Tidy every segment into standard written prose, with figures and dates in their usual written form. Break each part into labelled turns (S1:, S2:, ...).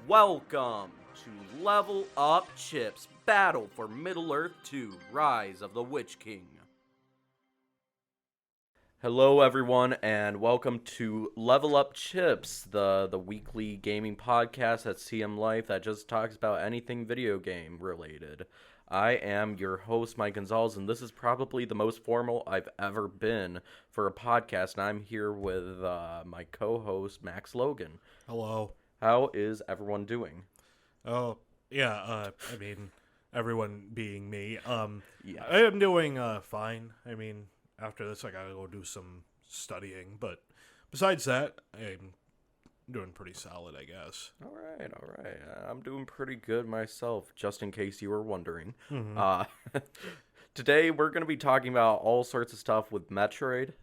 S1: Welcome to Level Up Chips Battle for Middle-earth 2 Rise of the Witch King. Hello everyone and welcome to Level Up Chips, the weekly gaming podcast at CM Life that just talks about anything video game related. I am your host, Mike Gonzalez, and this is probably the most formal I've ever been for a podcast, and I'm here with my co-host, Max Logan.
S2: Hello.
S1: How is everyone doing?
S2: Oh, yeah, everyone being me.
S1: Yes.
S2: I am doing fine. After this, I gotta go do some studying, but besides that, I'm doing pretty solid, I guess.
S1: All right. I'm doing pretty good myself, just in case you were wondering.
S2: Mm-hmm.
S1: Today, we're going to be talking about all sorts of stuff with Metroid,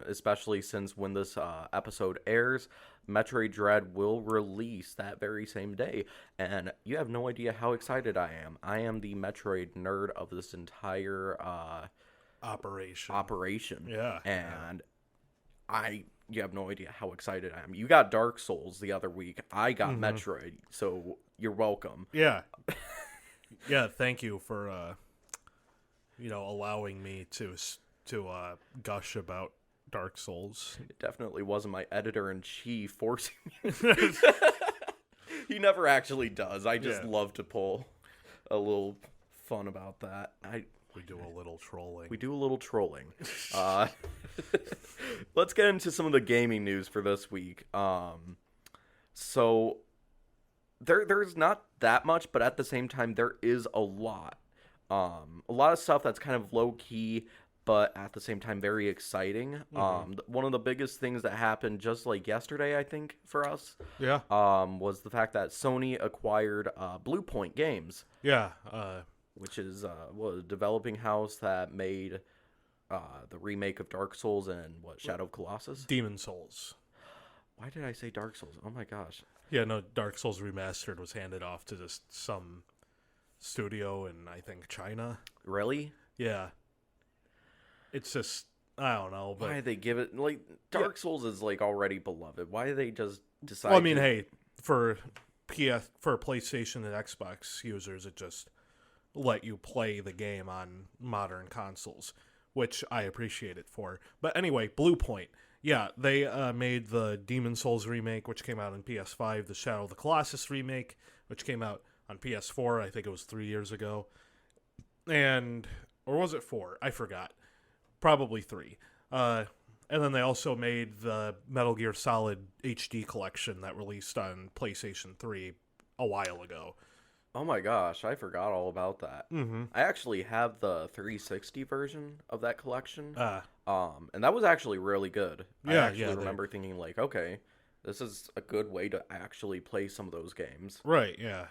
S1: especially since when this episode airs, Metroid Dread will release that very same day, and you have no idea how excited I am. I am the Metroid nerd of this entire operation.
S2: Yeah.
S1: And you have no idea how excited I am. You got Dark Souls the other week. I got Metroid, so you're welcome.
S2: Yeah. Yeah, thank you for, allowing me to gush about Dark Souls.
S1: It definitely wasn't my editor-in-chief forcing me. He never actually does. I just love to pull a little fun about that.
S2: We do a little trolling.
S1: Let's get into some of the gaming news for this week. So there's not that much, but at the same time, there is a lot. A lot of stuff that's kind of low-key, but at the same time, very exciting. One of the biggest things that happened just like yesterday, I think, for us, was the fact that Sony acquired Blue Point Games.
S2: Yeah,
S1: which is a developing house that made the remake of Dark Souls and Shadow of Colossus?
S2: Demon Souls.
S1: Why did I say Dark Souls? Oh my gosh.
S2: Yeah, no, Dark Souls Remastered was handed off to just some studio in, I think, China.
S1: Really?
S2: Yeah. It's just, I don't know. But
S1: why did they give it, Dark Souls is, already beloved. Why did they just decide
S2: hey, for PlayStation and Xbox users, it just let you play the game on modern consoles, which I appreciate it for. But anyway, Blue Point. Yeah, they made the Demon Souls remake, which came out on PS5, the Shadow of the Colossus remake, which came out on PS4, I think it was 3 years ago. Or was it 4? I forgot. Probably 3. And then they also made the Metal Gear Solid HD collection that released on PlayStation 3 a while ago.
S1: Oh my gosh, I forgot all about that. I actually have the 360 version of that collection. And that was actually really good. I actually remember thinking, okay, this is a good way to actually play some of those games.
S2: Right, yeah.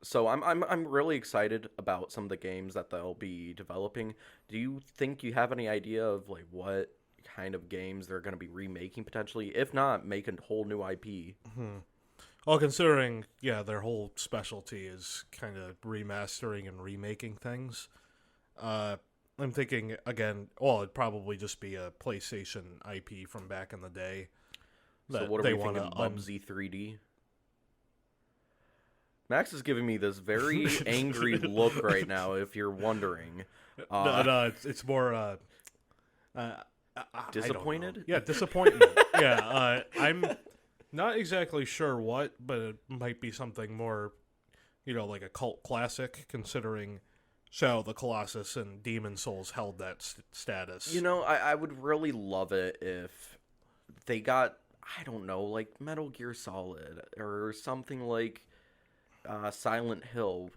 S1: So I'm really excited about some of the games that they'll be developing. Do you think you have any idea of what kind of games they're going to be remaking potentially? If not, make a whole new IP.
S2: Well, considering, their whole specialty is kind of remastering and remaking things, I'm thinking, again, it'd probably just be a PlayStation IP from back in the day.
S1: So what are we thinking, Bubsy 3D? Max is giving me this very angry look right now, if you're wondering.
S2: No, it's more...
S1: disappointed?
S2: Yeah, disappointment. I'm not exactly sure what, but it might be something more, like a cult classic, considering Shadow of the Colossus and Demon Souls held that status.
S1: I would really love it if they got, I don't know, Metal Gear Solid or something like Silent Hill,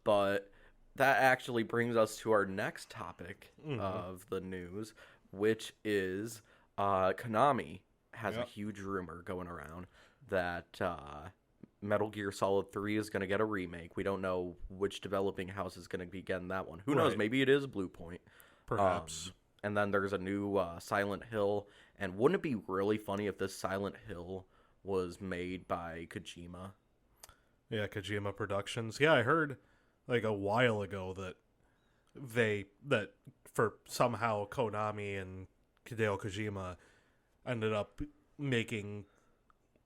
S1: but that actually brings us to our next topic of the news, which is Konami has a huge rumor going around that Metal Gear Solid 3 is going to get a remake. We don't know which developing house is going to be getting that one. Who knows? Maybe it is Blue Point.
S2: Perhaps.
S1: And then there's a new Silent Hill. And wouldn't it be really funny if this Silent Hill was made by Kojima?
S2: Yeah, Kojima Productions. Yeah, I heard a while ago that for somehow Konami and Hideo Kojima ended up making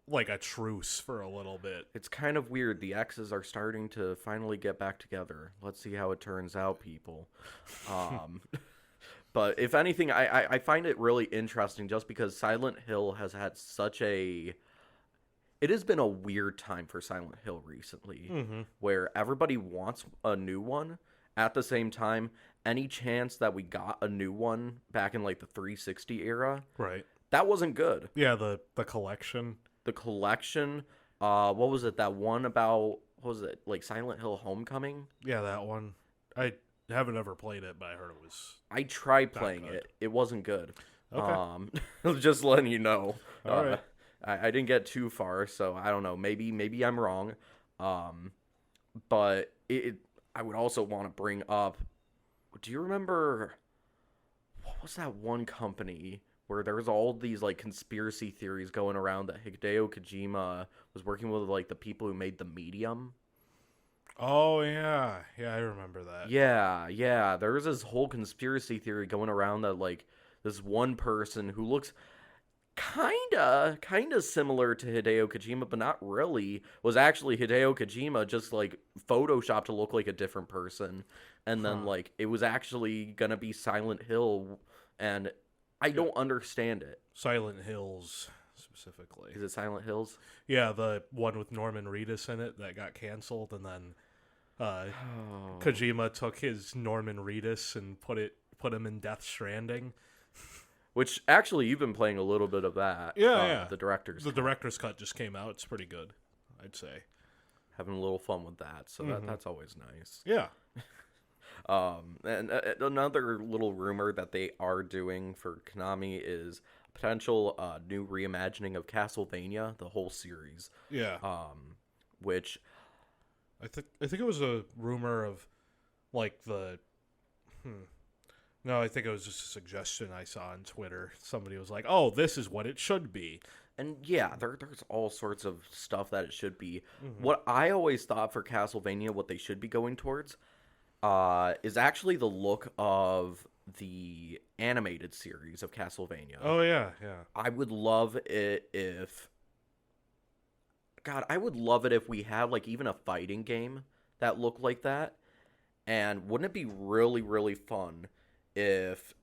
S2: like a truce for a little bit.
S1: It's kind of weird. The exes are starting to finally get back together. Let's see how it turns out, people. But if anything, I find it really interesting just because Silent Hill has had such a... It has been a weird time for Silent Hill recently, where everybody wants a new one. At the same time, any chance that we got a new one back in like the 360 era,
S2: Right.
S1: that wasn't good.
S2: Yeah, the collection.
S1: The collection, what was it? That one about, what was it? Like Silent Hill Homecoming?
S2: Yeah, that one. I haven't ever played it, but I heard it was...
S1: I tried
S2: Not
S1: playing
S2: good.
S1: it. It wasn't good.
S2: Okay.
S1: Just letting you know.
S2: All right.
S1: I didn't get too far, so I don't know. Maybe I'm wrong. But I would also want to bring up, do you remember, what was that one company where there was all these like conspiracy theories going around that Hideo Kojima was working with like the people who made The Medium?
S2: Oh, yeah. Yeah, I remember that.
S1: Yeah. There was this whole conspiracy theory going around that like this one person who looks kinda similar to Hideo Kojima, but not really, was actually Hideo Kojima, just like photoshopped to look like a different person. And then like it was actually gonna be Silent Hill, and I don't understand it.
S2: Silent Hills, specifically.
S1: Is it Silent Hills?
S2: Yeah, the one with Norman Reedus in it that got canceled, and then Kojima took his Norman Reedus and put him in Death Stranding.
S1: Which, actually, you've been playing a little bit of that.
S2: Yeah.
S1: The director's
S2: The
S1: cut.
S2: director's cut just came out. It's pretty good, I'd say.
S1: Having a little fun with that, so that's always nice.
S2: Yeah.
S1: And another little rumor that they are doing for Konami is potential new reimagining of Castlevania, the whole series.
S2: Yeah.
S1: Which...
S2: I think it was a rumor of, like, the... No, I think it was just a suggestion I saw on Twitter. Somebody was like, oh, this is what it should be.
S1: And yeah, there's all sorts of stuff that it should be. What I always thought for Castlevania, what they should be going towards, is actually the look of the animated series of Castlevania.
S2: Oh, yeah.
S1: I would love it if... God, I would love it if we had, like, even a fighting game that looked like that. And wouldn't it be really, really fun if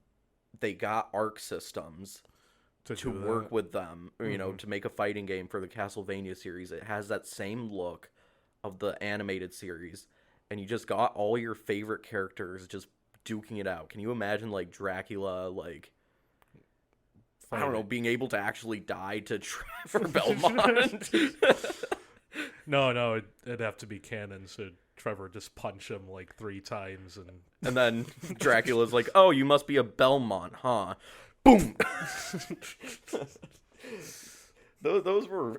S1: they got Arc Systems to work with them, you know, to make a fighting game for the Castlevania series? It has that same look of the animated series, and you just got all your favorite characters just duking it out. Can you imagine, like, Dracula, like, I don't know, being able to actually die to Trevor Belmont?
S2: No, it'd have to be canon, so Trevor just punch him like 3 times,
S1: and then Dracula's like, "Oh, you must be a Belmont, huh?" Boom. Those were.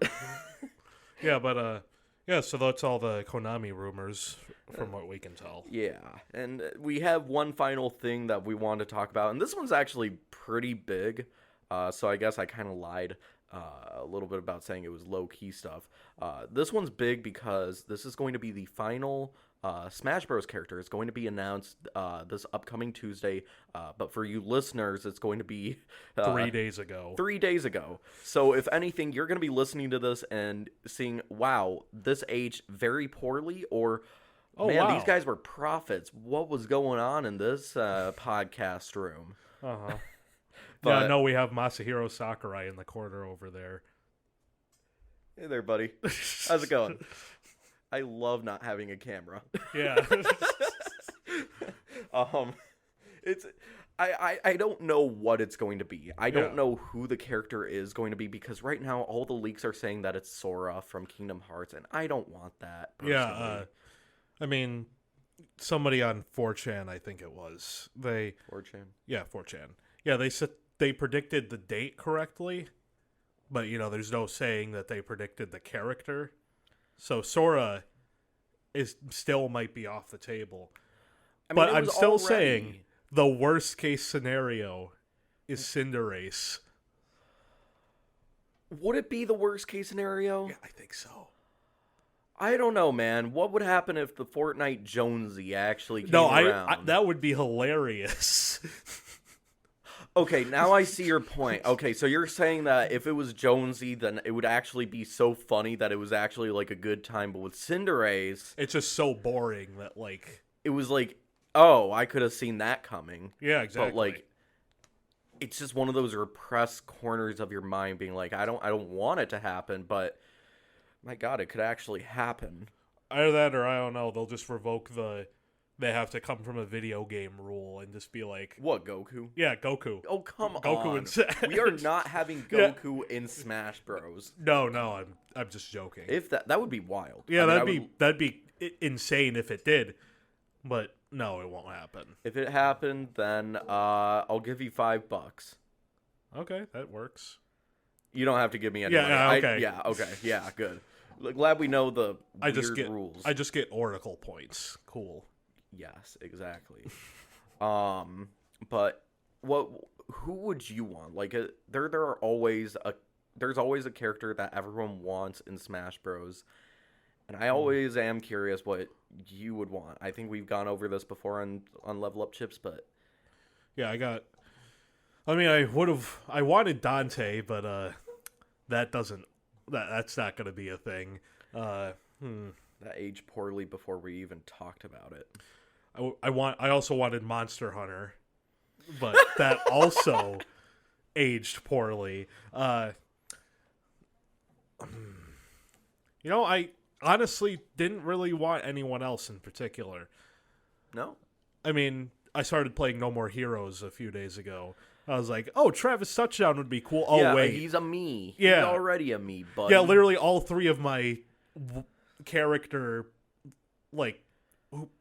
S2: Yeah, but yeah. So that's all the Konami rumors, from what we can tell.
S1: Yeah, and we have one final thing that we want to talk about, and this one's actually pretty big. So I guess I kind of lied a little bit about saying it was low-key stuff. This one's big because this is going to be the final Smash Bros. Character. It's going to be announced this upcoming Tuesday, but for you listeners, it's going to be
S2: 3 days ago.
S1: 3 days ago. So if anything, you're going to be listening to this and seeing, wow, this aged very poorly, or...
S2: Oh,
S1: man,
S2: wow.
S1: These guys were prophets. What was going on in this podcast room?
S2: Uh-huh.
S1: But,
S2: yeah, no, we have Masahiro Sakurai in the corner over there.
S1: Hey there, buddy. How's it going? I love not having a camera.
S2: Yeah.
S1: It's I don't know what it's going to be. I don't know who the character is going to be, because right now all the leaks are saying that it's Sora from Kingdom Hearts, and I don't want that personally.
S2: Yeah, I mean, somebody on 4chan, I think it was.
S1: 4chan?
S2: Yeah, 4chan. Yeah, they said they predicted the date correctly, but, you know, there's no saying that they predicted the character. So Sora still might be off the table.
S1: I mean,
S2: but I'm still
S1: already...
S2: saying the worst case scenario is Cinderace.
S1: Would it be the worst case scenario?
S2: Yeah, I think so.
S1: I don't know, man. What would happen if the Fortnite Jonesy actually came around?
S2: That would be hilarious.
S1: Okay, now I see your point. Okay, so you're saying that if it was Jonesy, then it would actually be so funny that it was actually like a good time. But with Cinderace,
S2: It's just so boring that
S1: it was like, oh, I could have seen that coming.
S2: yeah, exactly.
S1: But like, it's just one of those repressed corners of your mind being like, I don't want it to happen, but my God, it could actually happen.
S2: Either that or I don't know, they'll just revoke they have to come from a video game rule and just be like,
S1: What, Goku?
S2: yeah, Goku.
S1: Oh, come
S2: Goku
S1: on.
S2: and Smash.
S1: We are not having
S2: Yeah.
S1: Goku in Smash Bros.
S2: No, I'm just joking.
S1: If that would be wild.
S2: Yeah,
S1: I mean,
S2: that'd be insane if it did, but no, it won't happen.
S1: if it happened, then I'll give you $5.
S2: Okay, that works.
S1: You don't have to give me any money.
S2: Yeah, okay.
S1: Okay, yeah, good. Glad we know the
S2: I just
S1: weird
S2: get
S1: rules.
S2: I just get Oracle points. Cool.
S1: Yes, exactly. But who would you want? Like, there's always a character that everyone wants in Smash Bros. And I always am curious what you would want. I think we've gone over this before on Level Up Chips, but
S2: Yeah, I wanted Dante, but that's not gonna be a thing.
S1: that aged poorly before we even talked about it.
S2: I also wanted Monster Hunter, but that also aged poorly. I honestly didn't really want anyone else in particular.
S1: No?
S2: I mean, I started playing No More Heroes a few days ago. I was like, oh, Travis Touchdown would be cool. Oh,
S1: yeah,
S2: wait.
S1: he's a me.
S2: Yeah.
S1: He's already a me, buddy.
S2: Yeah, literally all three of my character,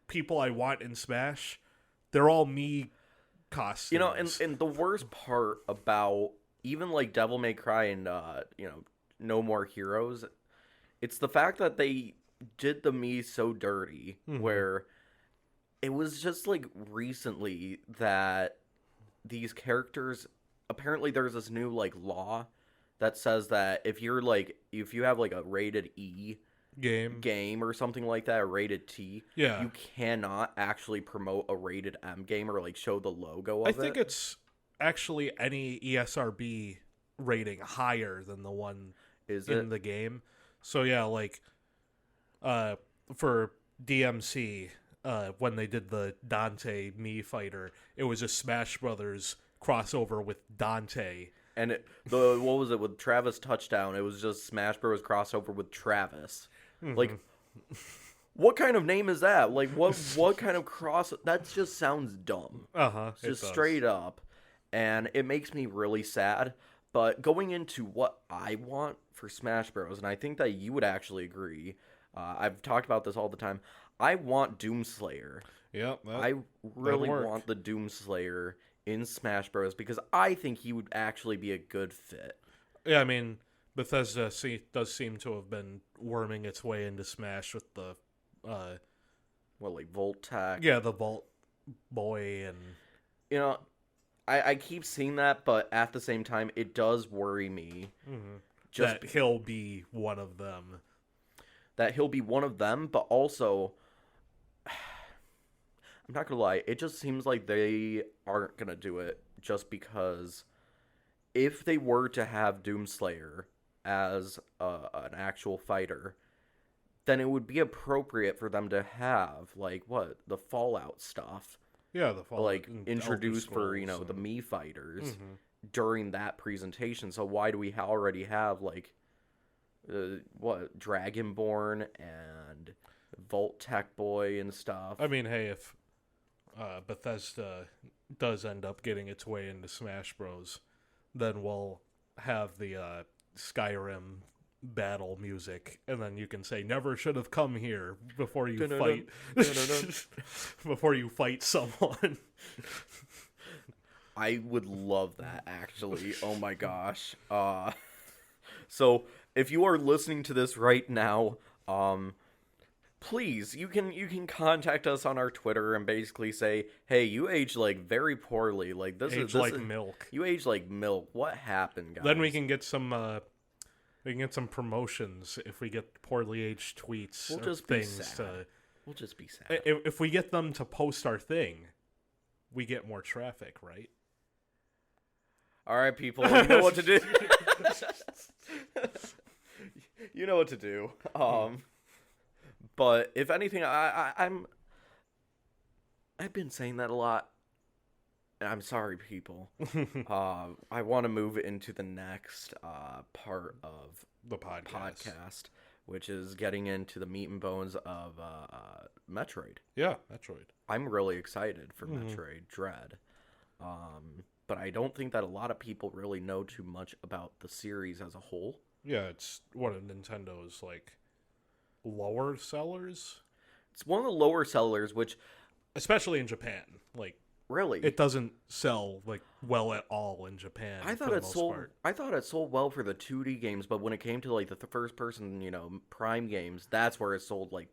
S2: people I want in Smash, they're all me costumes.
S1: And the worst part about even like Devil May Cry and No More Heroes, it's the fact that they did the me so dirty, where it was just like recently that these characters, apparently there's this new like law that says that if you have like a rated E game or something like that, a rated T,
S2: Yeah.
S1: you cannot actually promote a rated M game or like show the logo of
S2: I
S1: it.
S2: think it's actually any ESRB rating higher than the one in the game. So yeah, for DMC, when they did the Dante Mii fighter, it was a Smash Brothers crossover with Dante.
S1: And what was it with Travis Touchdown? It was just Smash Bros. Crossover with Travis. Like, what kind of name is that? Like, what kind of cross? That just sounds dumb. Just straight up. And it makes me really sad. But going into what I want for Smash Bros., and I think that you would actually agree, I've talked about this all the time, I want Doomslayer.
S2: Yep.
S1: I really want the Doomslayer in Smash Bros. Because I think he would actually be a good fit.
S2: Yeah, I mean, Bethesda does seem to have been worming its way into Smash with the
S1: Volt Tech?
S2: Yeah, the Vault Boy and
S1: I keep seeing that, but at the same time, it does worry me.
S2: That he'll be one of them.
S1: That he'll be one of them, but also, I'm not gonna lie, it just seems like they aren't gonna do it just because if they were to have Doomslayer as an actual fighter, then it would be appropriate for them to have, the Fallout stuff.
S2: Yeah, the Fallout.
S1: Introduced for, the Mii fighters during that presentation. So why do we already have, Dragonborn and Volt Tech Boy and stuff?
S2: I mean, hey, if Bethesda does end up getting its way into Smash Bros., then we'll have the Skyrim battle music, and then you can say "Never should have come here" before you fight. Before you fight someone.
S1: I would love that, actually. Oh my gosh. So if you are listening to this right now, please, you can contact us on our Twitter and basically say, hey, you aged very poorly. This is
S2: milk.
S1: You aged like milk. What happened, guys?
S2: Then we can get some promotions if we get poorly aged tweets.
S1: We'll just be sad. We'll just be sad.
S2: If we get them to post our thing, we get more traffic, right?
S1: All right, people, you know what to do. You know what to do. But if anything, I've been saying that a lot. And I'm sorry, people. I want to move into the next part of
S2: The podcast.
S1: which is getting into the meat and bones of Metroid.
S2: Yeah, Metroid.
S1: I'm really excited for Metroid Dread. But I don't think that a lot of people really know too much about the series as a whole.
S2: Yeah, it's one of Nintendo's, like, lower sellers.
S1: It's one of the lower sellers, which...
S2: Especially in Japan. Like,
S1: really?
S2: it doesn't sell, like, well at all in Japan,
S1: I thought it sold well for the 2D games, but when it came to, like, the first-person, Prime games, that's where it sold, like,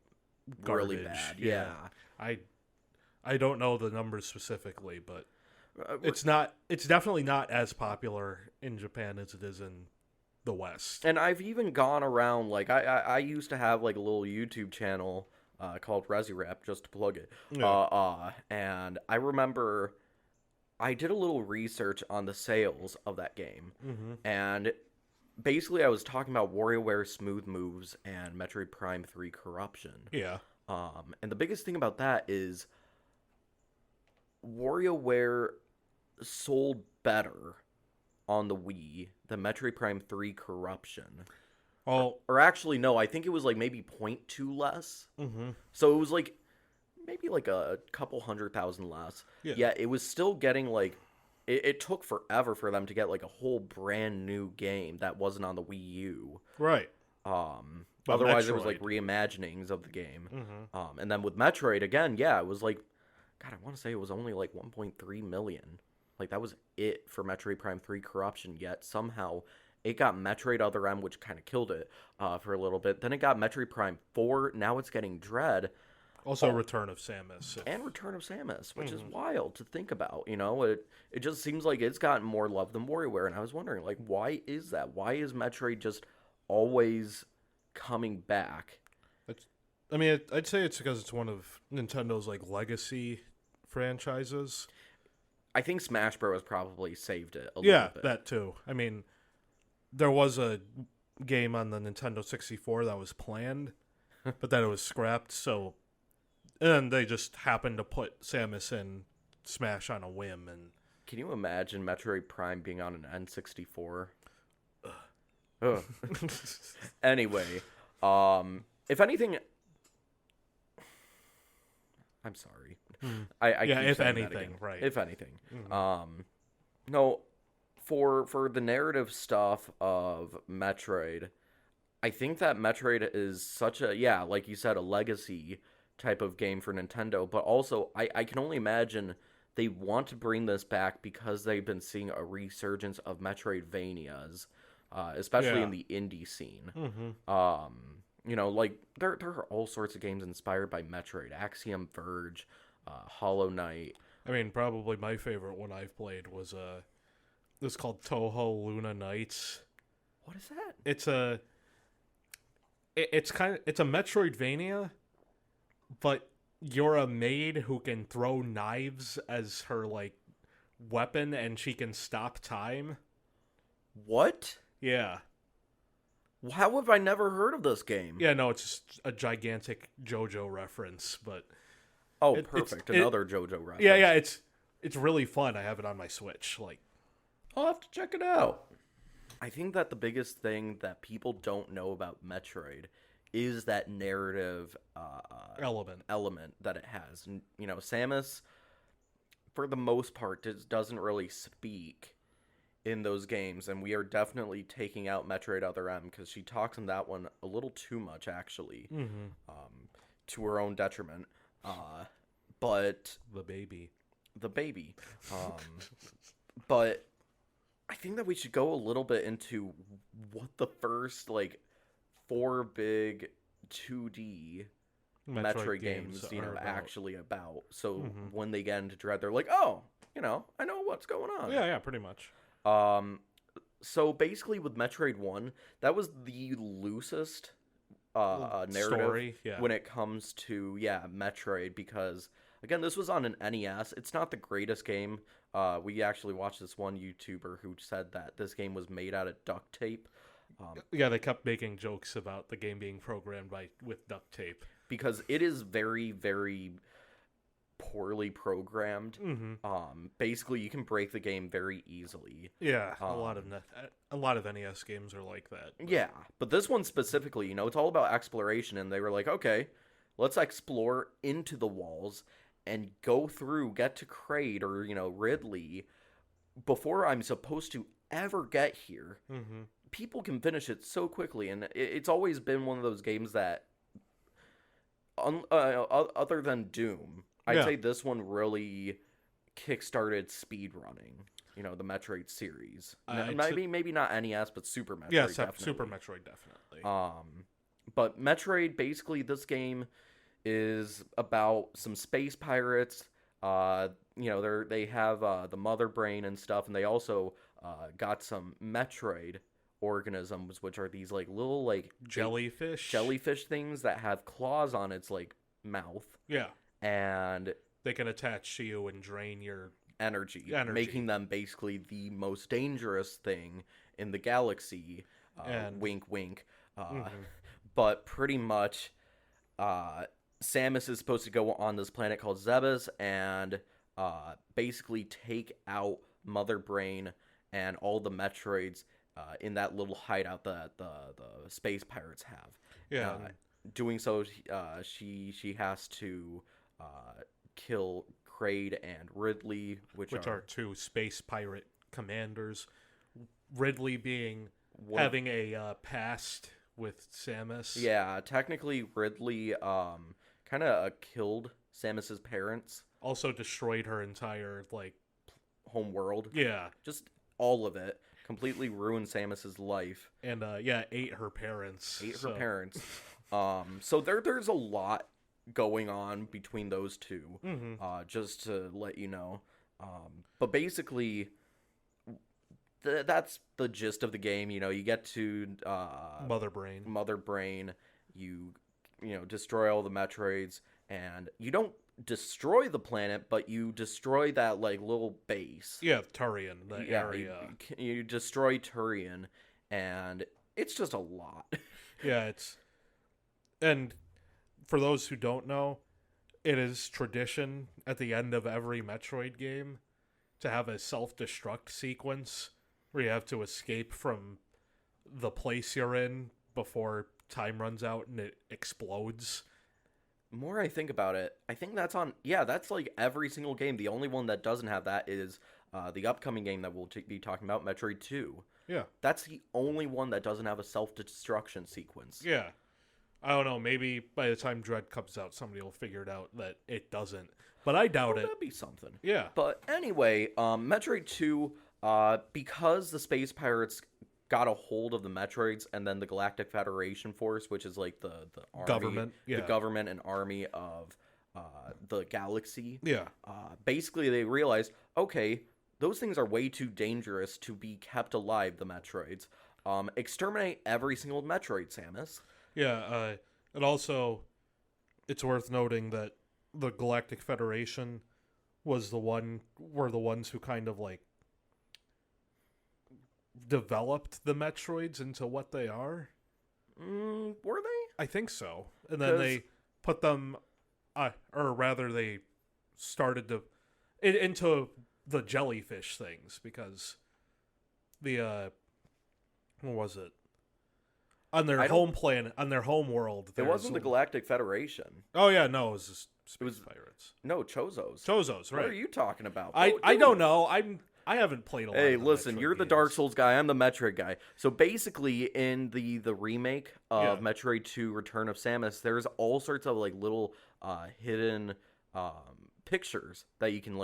S1: really
S2: garbage.
S1: bad. Yeah.
S2: I don't know the numbers specifically, but it's definitely not as popular in Japan as it is in the West.
S1: And I've even gone around, like, I used to have, like, a little YouTube channel called ResiRap, just to plug it.
S2: Yeah.
S1: And I remember I did a little research on the sales of that game. And basically I was talking about WarioWare Smooth Moves and Metroid Prime 3 Corruption.
S2: Yeah.
S1: And the biggest thing about that is WarioWare sold better on the Wii than Metroid Prime 3 Corruption.
S2: Oh,
S1: Or actually, no, I think it was like maybe 0.2 less.
S2: mm-hmm.
S1: So it was like maybe like a couple 100,000 less. Yeah, it was still getting like... It took forever for them to get like a whole brand new game that wasn't on the Wii U.
S2: Right. But
S1: Otherwise,
S2: Metroid.
S1: it was like reimaginings of the game.
S2: Mm-hmm.
S1: And then with Metroid, again, yeah, it was like... God, I want to say it was only like 1.3 million. Like, that was it for Metroid Prime 3 Corruption, yet somehow it got Metroid Other M, which kind of killed it for a little bit. Then it got Metroid Prime 4, now it's getting Dread.
S2: Also Return of Samus.
S1: And Return of Samus, which is wild to think about, It just seems like it's gotten more love than WarioWare, and I was wondering, like, why is that? Why is Metroid just always coming back?
S2: I mean, I'd say it's because it's one of Nintendo's, like, legacy franchises.
S1: I think Smash Bros. Probably saved it a little bit.
S2: Yeah, that too. I mean, there was a game on the Nintendo 64 that was planned, but then it was scrapped, so... And they just happened to put Samus in Smash on a whim. And
S1: can you imagine Metroid Prime being on an N64? Ugh. Anyway, if anything... I'm sorry. I
S2: yeah,
S1: keep
S2: if
S1: saying that
S2: anything,
S1: again.
S2: right.
S1: If anything. No, for the narrative stuff of Metroid, I think that Metroid is such a, yeah, like you said, a legacy type of game for Nintendo, but also I can only imagine they want to bring this back because they've been seeing a resurgence of Metroidvanias, especially in the indie scene. Like there are all sorts of games inspired by Metroid, Axiom Verge, Hollow Knight.
S2: I mean, probably my favorite one I've played was it's called Toho Luna Nights.
S1: What is that?
S2: It's a Metroidvania, but you're a maid who can throw knives as her, like, weapon, and she can stop time.
S1: What?
S2: Yeah.
S1: How have I never heard of this game?
S2: Yeah, no, it's just a gigantic JoJo reference, but...
S1: Oh, perfect. Another JoJo reference.
S2: Yeah, it's really fun. I have it on my Switch. Like,
S1: I'll have to check it out. I think that the biggest thing that people don't know about Metroid is that narrative element that it has. And, Samus, for the most part, doesn't really speak in those games, and we are definitely taking out Metroid Other M because she talks in that one a little too much, actually, to her own detriment. But
S2: the baby.
S1: But I think that we should go a little bit into what the first, like, 4 big 2D Metroid games actually about. So when they get into Dread, they're like, oh, I know what's going on.
S2: Yeah, pretty much.
S1: So basically with Metroid 1, that was the loosest narrative
S2: story,
S1: when it comes to Metroid, because again, this was on an NES. It's not the greatest game. We actually watched this one YouTuber who said that this game was made out of duct tape.
S2: Yeah, they kept making jokes about the game being programmed with duct tape.
S1: Because it is very, very poorly programmed. Basically, you can break the game very easily.
S2: Yeah, a lot of NES games are like that.
S1: Yeah, but this one specifically, it's all about exploration, and they were like, okay, let's explore into the walls and go through, get to Kraid or, Ridley before I'm supposed to ever get here. People can finish it so quickly, and it's always been one of those games that, other than Doom, I'd say this one really kickstarted speedrunning. The Metroid series. Maybe not NES, but Super Metroid.
S2: Yeah,
S1: definitely.
S2: Super Metroid definitely.
S1: But Metroid, basically, this game is about some space pirates. They have the mother brain and stuff, and they also got some Metroid organisms, which are these like little like jellyfish things that have claws on its like mouth.
S2: Yeah,
S1: and
S2: they can attach to you and drain your
S1: energy, making them basically the most dangerous thing in the galaxy. Wink, wink. But pretty much, Samus is supposed to go on this planet called Zebes and basically take out Mother Brain and all the Metroids in that little hideout that the space pirates have.
S2: Yeah.
S1: Doing so, she has to kill Kraid and Ridley, which
S2: are two space pirate commanders. Ridley being having a past with Samus.
S1: Yeah, technically Ridley kind of killed Samus's parents.
S2: Also destroyed her entire
S1: home world.
S2: Yeah,
S1: just all of it. Completely ruined Samus's life.
S2: And ate her parents.
S1: Her parents. So there's a lot going on between those two. Just to let you know. But basically, that's the gist of the game. You get to
S2: Mother Brain.
S1: You destroy all the Metroids, and you don't destroy the planet, but you destroy that little base.
S2: Yeah, Turian, area.
S1: You destroy Turian, and it's just a lot.
S2: Yeah, and for those who don't know, it is tradition at the end of every Metroid game to have a self-destruct sequence where you have to escape from the place you're in before time runs out and it explodes.
S1: The more I think about it, I think that's that's every single game. The only one that doesn't have that is the upcoming game that we'll be talking about, Metroid 2.
S2: Yeah.
S1: That's the only one that doesn't have a self-destruction sequence.
S2: Yeah. I don't know, maybe by the time Dread comes out, somebody will figure it out that it doesn't. But I doubt it.
S1: That'd be something.
S2: Yeah.
S1: But anyway, Metroid 2, because the space pirates got a hold of the Metroids, and then the Galactic Federation Force, which is like the army,
S2: government,
S1: the government and army of the galaxy.
S2: Yeah.
S1: Basically, they realized, okay, those things are way too dangerous to be kept alive, the Metroids. Exterminate every single Metroid, Samus.
S2: Yeah, and also, it's worth noting that the Galactic Federation were the ones who kind of developed the Metroids into what they are.
S1: Were they?
S2: I think so. And then they put them, or rather, they started into the jellyfish things because the what was it? On their home planet, on their home world.
S1: It wasn't the Galactic Federation.
S2: Oh, yeah, no, it was just space pirates.
S1: No, Chozos.
S2: Chozos, right.
S1: What are you talking about?
S2: I don't know. I haven't played a lot
S1: Hey,
S2: of
S1: listen,
S2: Metroid
S1: you're the
S2: games.
S1: Dark Souls guy. I'm the Metroid guy. So basically, in the remake of Metroid 2 Return of Samus, there's all sorts of little hidden pictures that you can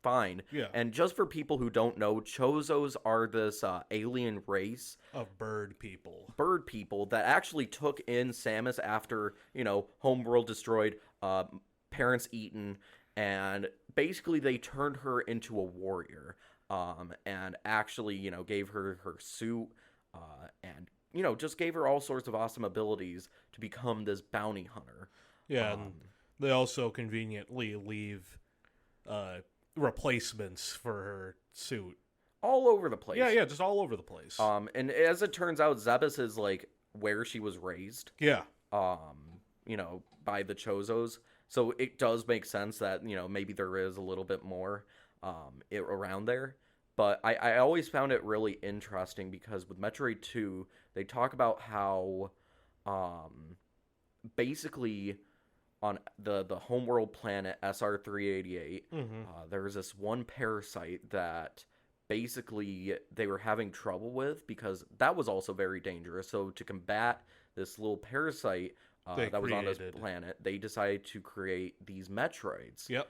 S1: find.
S2: Yeah.
S1: And just for people who don't know, Chozos are this alien race
S2: of bird people
S1: that actually took in Samus after, homeworld destroyed, parents eaten, and basically they turned her into a warrior, and actually, gave her suit, and, just gave her all sorts of awesome abilities to become this bounty hunter.
S2: Yeah, and they also conveniently leave replacements for her suit.
S1: All over the place.
S2: Yeah, just all over the place.
S1: And as it turns out, Zebes is like where she was raised.
S2: Yeah.
S1: By the Chozos. So it does make sense that, maybe there is a little bit more around there. But I always found it really interesting because with Metroid 2, they talk about how basically on the homeworld planet SR388, there's this one parasite that basically they were having trouble with because that was also very dangerous. So to combat this little parasite that was on this planet, they decided to create these Metroids.
S2: Yep.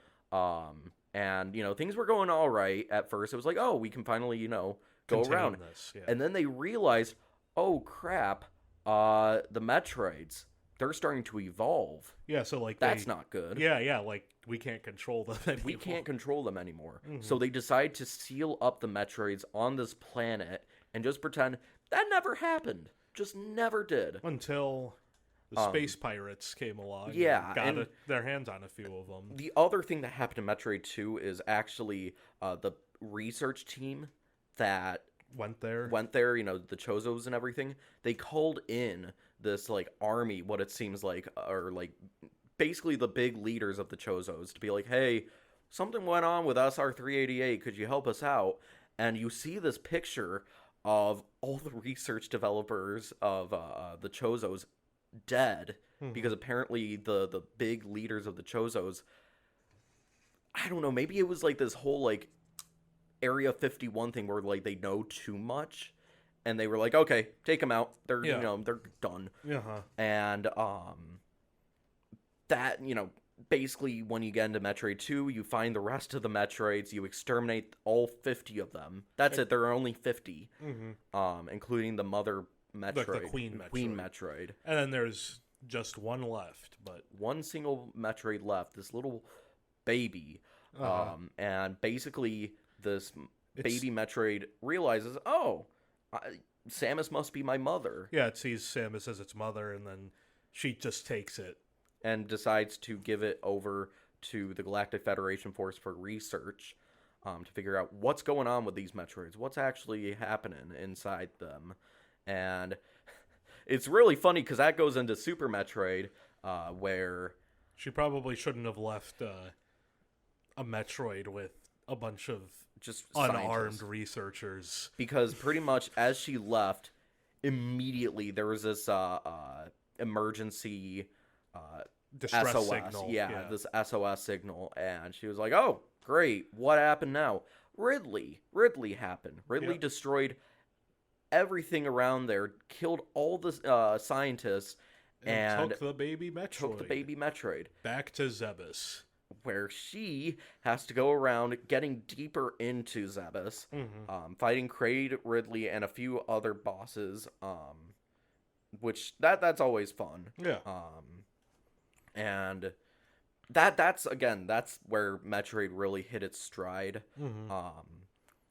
S1: And, things were going all right at first. It was like, oh, we can finally, go around.
S2: This, yeah.
S1: And then they realized, oh, crap, the Metroids, they're starting to evolve.
S2: Yeah, so, like,
S1: that's not good.
S2: Yeah, like, we can't control them anymore.
S1: We can't control them anymore. So they decide to seal up the Metroids on this planet and just pretend that never happened. Just never did.
S2: Until the space pirates came along.
S1: Yeah.
S2: And got their hands on a few of them.
S1: The other thing that happened in Metroid 2 is actually the research team that
S2: went there,
S1: the Chozos and everything. They called in this, like, army, what it seems like, or, like, basically the big leaders of the Chozos to be like, hey, something went on with SR388. Could you help us out? And you see this picture of all the research developers of the Chozos dead because apparently the big leaders of the Chozos, I don't know, maybe it was like this whole like Area 51 thing where like they know too much and they were like, okay, take them out, they're they're done. And that, basically when you get into Metroid 2, you find the rest of the Metroids, you exterminate all 50 of them. That's it, there are only 50, including the mother Metroid,
S2: the Queen
S1: Metroid.
S2: And then there's just one left, but
S1: one single Metroid left, this little baby. And basically this baby Metroid realizes, oh, Samus must be my mother.
S2: Yeah, it sees Samus as its mother, and then she just takes it
S1: and decides to give it over to the Galactic Federation Force for research, to figure out what's going on with these Metroids, what's actually happening inside them. And it's really funny because that goes into Super Metroid, where
S2: she probably shouldn't have left a Metroid with a bunch of
S1: just
S2: unarmed researchers.
S1: Because pretty much as she left, immediately there was this emergency
S2: distress
S1: SOS
S2: signal.
S1: Yeah, this SOS signal, and she was like, oh, great, what happened now? Ridley happened. Ridley destroyed everything around there, killed all the scientists, and
S2: took the baby Metroid. Back to Zebes,
S1: where she has to go around getting deeper into Zebes, fighting Kraid, Ridley, and a few other bosses, which that's always fun.
S2: Yeah.
S1: And that's where Metroid really hit its stride.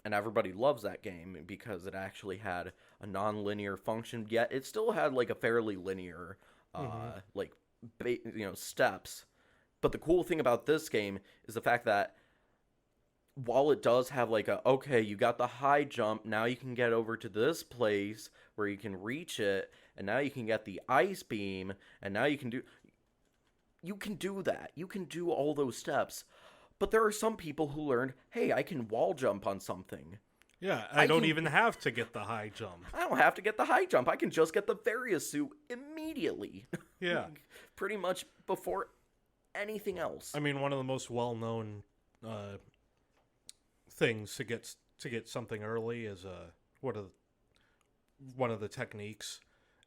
S1: And everybody loves that game because it actually had a non-linear function, yet it still had like a fairly linear steps. But the cool thing about this game is the fact that while it does have like okay, you got the high jump, now you can get over to this place where you can reach it, and now you can get the ice beam, and now you can do that. You can do all those steps. But there are some people who learned, hey, I can wall jump on something.
S2: Yeah, I don't even have to get the high jump.
S1: I don't have to get the high jump. I can just get the Various suit immediately.
S2: Yeah.
S1: Pretty much before anything else.
S2: I mean, one of the most well-known things to get something early is one of the techniques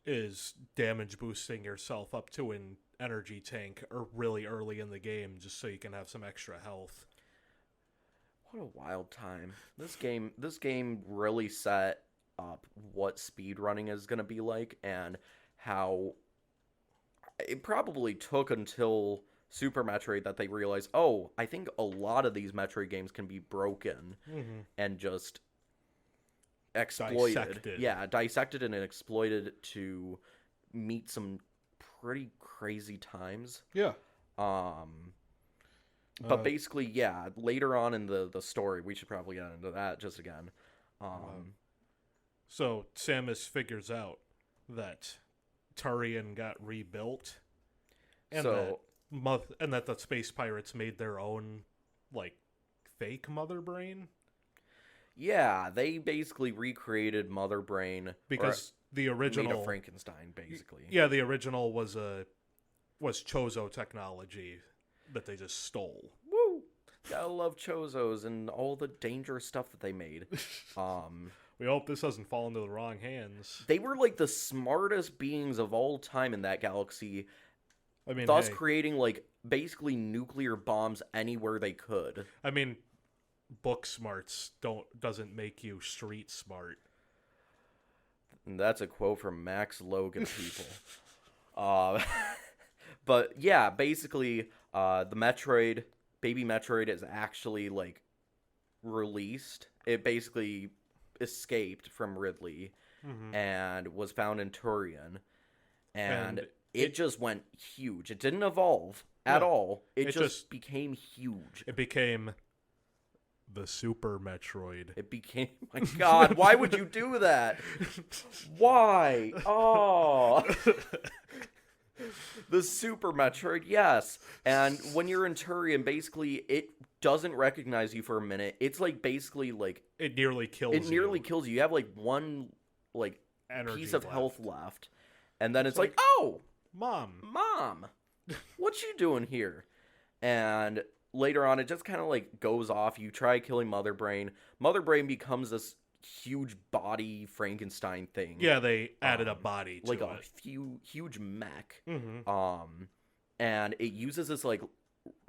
S2: is damage boosting yourself up to an energy tank or really early in the game just so you can have some extra health.
S1: What a wild time. This game really set up what speedrunning is going to be like, and how it probably took until Super Metroid that they realized, oh, I think a lot of these Metroid games can be broken and just exploited. Dissected and exploited to meet some pretty crazy times.
S2: Yeah.
S1: But basically, yeah, later on in the story, we should probably get into that just again.
S2: So Samus figures out that Turian got rebuilt, and
S1: So
S2: that the space pirates made their own like fake Mother Brain
S1: yeah, they basically recreated Mother Brain
S2: because the
S1: or made
S2: original
S1: a Frankenstein, basically.
S2: yeah, the original was Chozo technology that they just stole.
S1: Woo! Gotta love Chozos and all the dangerous stuff that they made.
S2: We hope this doesn't fall into the wrong hands.
S1: They were like the smartest beings of all time in that galaxy,
S2: I mean,
S1: thus
S2: hey,
S1: creating like basically nuclear bombs anywhere they could.
S2: I mean, book smarts doesn't make you street smart.
S1: And that's a quote from Max Logan, people. But yeah, basically, the Metroid, Baby Metroid, is actually like released. It basically escaped from Ridley and was found in Turian, and it just went huge. It didn't evolve at all. It just became huge.
S2: It became the Super Metroid.
S1: It became, my God, why would you do that? Why? Oh. The Super Metroid, yes. And when you're in Turian, basically, it doesn't recognize you for a minute. It's like basically like
S2: it nearly kills you.
S1: It nearly kills you. You have like one like
S2: energy
S1: piece of
S2: left.
S1: Health left. And then it's like, oh,
S2: Mom,
S1: what you doing here? And later on, it just kind of like goes off. You try killing Mother Brain. Mother Brain becomes this huge body Frankenstein thing.
S2: Yeah, they added a body to
S1: like
S2: it.
S1: a huge mech.
S2: Mm-hmm.
S1: And it uses this like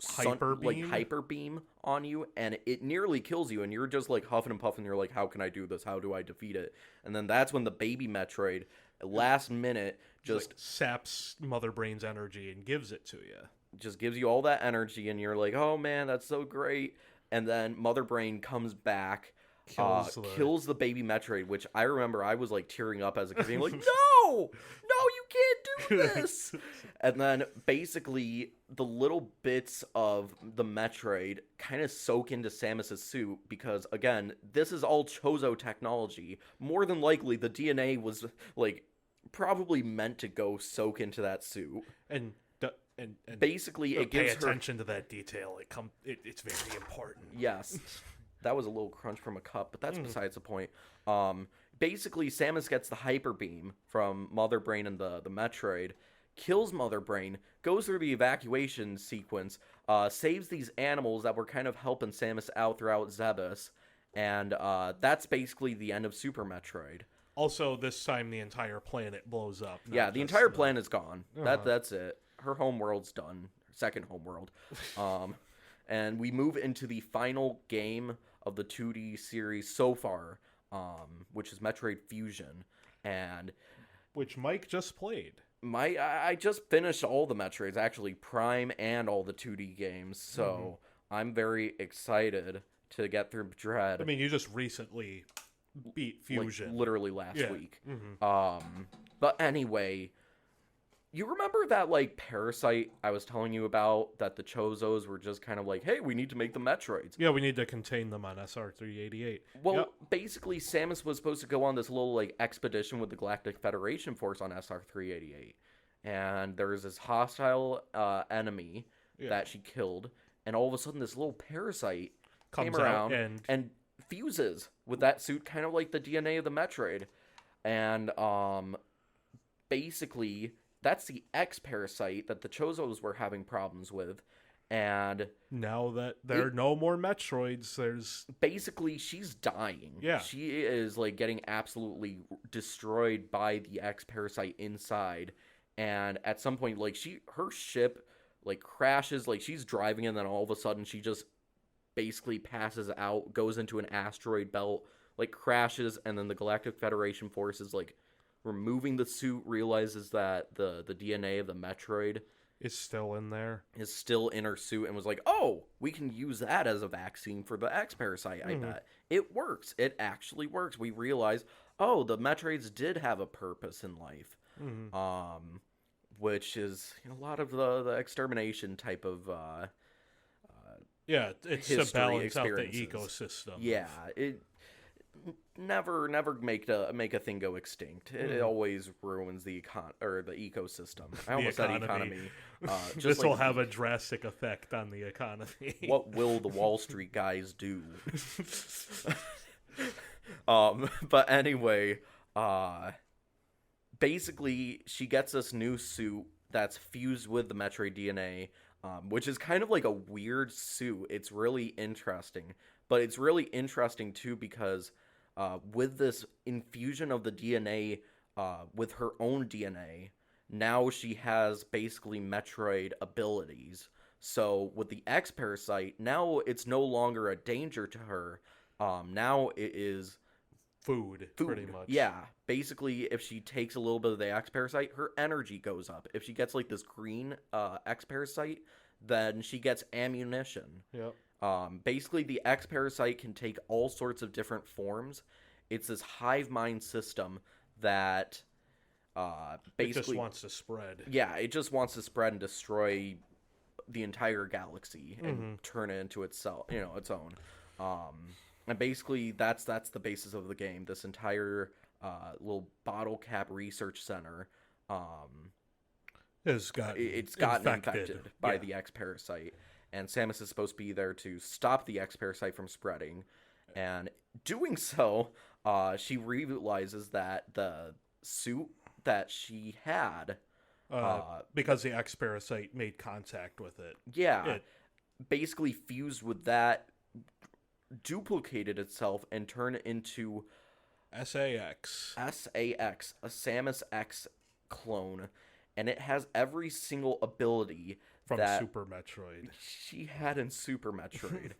S1: hyper beam on you, and it nearly kills you, and you're just like huffing and puffing. You're like, how can I do this? How do I defeat it? And then that's when the baby Metroid, last minute, just
S2: like saps Mother Brain's energy and gives it to you.
S1: Just gives you all that energy, and you're like, oh man, that's so great. And then Mother Brain comes back, kills the baby Metroid, which I remember I was like tearing up as a kid, being like, no, you can't do this. And then basically the little bits of the Metroid kind of soak into Samus's suit because, again, this is all Chozo technology. More than likely, the DNA was like probably meant to go soak into that suit.
S2: And
S1: basically it gives
S2: pay attention to that detail. It's very important.
S1: Yes. That was a little crunch from a cup, but that's besides the point. Basically, Samus gets the Hyper Beam from Mother Brain and the Metroid, kills Mother Brain, goes through the evacuation sequence, saves these animals that were kind of helping Samus out throughout Zebes, and that's basically the end of Super Metroid.
S2: Also, this time the entire planet blows up.
S1: Yeah, the entire planet is gone. That's it. Her home world's done. Second home world. And we move into the final game of the 2D series so far, which is Metroid Fusion, and
S2: which Mike just played.
S1: I just finished all the Metroids, actually, Prime and all the 2D games, so I'm very excited to get through Dread.
S2: I mean, you just recently beat Fusion.
S1: Like, literally last week.
S2: Mm-hmm.
S1: But anyway, you remember that, like, parasite I was telling you about, that the Chozos were just kind of like, hey, we need to make the Metroids.
S2: Yeah, we need to contain them on SR-388.
S1: Well, basically, Samus was supposed to go on this little, like, expedition with the Galactic Federation force on SR-388. And there was this hostile enemy that she killed. And all of a sudden, this little parasite came around and fuses with that suit, kind of like the DNA of the Metroid. And basically, that's the X-Parasite that the Chozos were having problems with. And
S2: now that there are no more Metroids, there's...
S1: Basically, she's dying.
S2: Yeah.
S1: She is, like, getting absolutely destroyed by the X-Parasite inside. And at some point, like, her ship, like, crashes. Like, she's driving, and then all of a sudden, she just basically passes out, goes into an asteroid belt, like, crashes, and then the Galactic Federation forces, like, removing the suit, realizes that the DNA of the Metroid
S2: is still in there.
S1: Is still in her suit, and was like, oh, we can use that as a vaccine for the X-Parasite, I bet. It works. It actually works. We realize, oh, the Metroids did have a purpose in life. Which is a lot of the extermination type of
S2: Yeah, it's to
S1: history
S2: balance out the
S1: experiences.
S2: ecosystem.
S1: Yeah, it never make a thing go extinct. It always ruins the or the ecosystem. I
S2: The
S1: almost said
S2: economy.
S1: economy. Just
S2: This
S1: like
S2: will have a drastic effect on the economy.
S1: what will the Wall Street guys do? But anyway, basically she gets this new suit that's fused with the Metroid DNA, which is kind of like a weird suit. It's really interesting, but it's really interesting too because with this infusion of the DNA with her own DNA, now she has basically Metroid abilities. So with the X Parasite, now it's no longer a danger to her. Now it is
S2: Food, pretty much.
S1: Yeah, basically, if she takes a little bit of the X Parasite, her energy goes up. If she gets like this green X Parasite, then she gets ammunition.
S2: Yep.
S1: Basically, the X Parasite can take all sorts of different forms. It's this hive mind system that basically
S2: it just wants to spread.
S1: Yeah, it just wants to spread and destroy the entire galaxy and turn it into itself, its own. And basically, that's the basis of the game. This entire little bottle cap research center,
S2: it's gotten
S1: infected by the X Parasite. And Samus is supposed to be there to stop the X Parasite from spreading. And doing so, she realizes that the suit that she had...
S2: because the X Parasite made contact with it.
S1: Yeah, basically fused with that, duplicated itself and turned into
S2: SAX,
S1: a Samus X clone, and it has every single ability
S2: from
S1: that
S2: Super Metroid
S1: she had in Super Metroid.